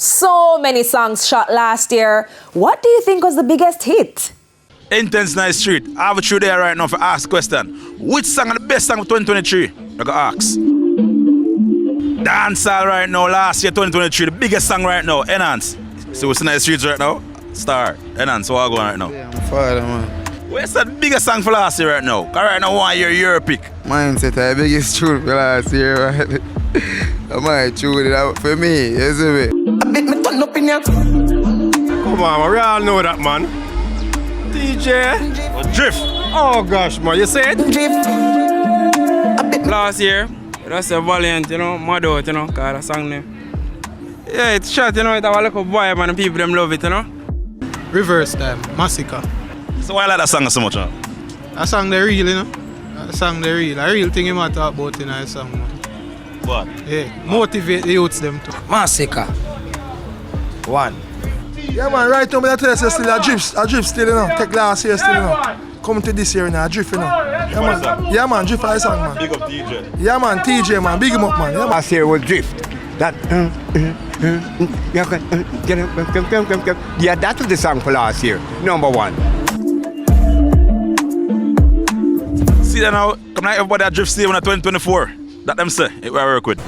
So many songs shot last year. What do you think was the biggest hit? Intense Night Street. I have a true there right now for ask question. Which song is the best song of 2023? I got ask. Dancehall right now, last year 2023, the biggest song right now. Enhance. So what's the Night Streets right now? Star. Enhance, what going right now? Yeah, I'm father, man. Where's the biggest song for last year right now? Cause right now, 1 year, your pick. Mindset, the biggest tune for last year, right? I might tune it out for me, you see me? Come on, we all know that, man. TVJ. Drift. Oh gosh, man, you say it? Last year, that's a Valiant, you know, mad out, you know, cause that song name. Yeah, it's shot, you know, it have a little vibe and the people them love it, you know. Reverse time, Massacre. So why I like that song so much, huh? That song they real, you know. That song they real. A real thing you might talk about in that song, man. What? Yeah, motivate the youths them too. Massacre. 1. Yeah man, right now I tell you still a drift still, you know. Take last year still, you know. Come to this year now, drift, you know. Yeah man, drift for the song, man. Big up DJ. Yeah man, TJ man, big him up man. Yeah, man. Last year was Drift. That yeah, that was the song for last year. Number 1. See that now, come like everybody that drift stay on 2024. That them say, it will work with.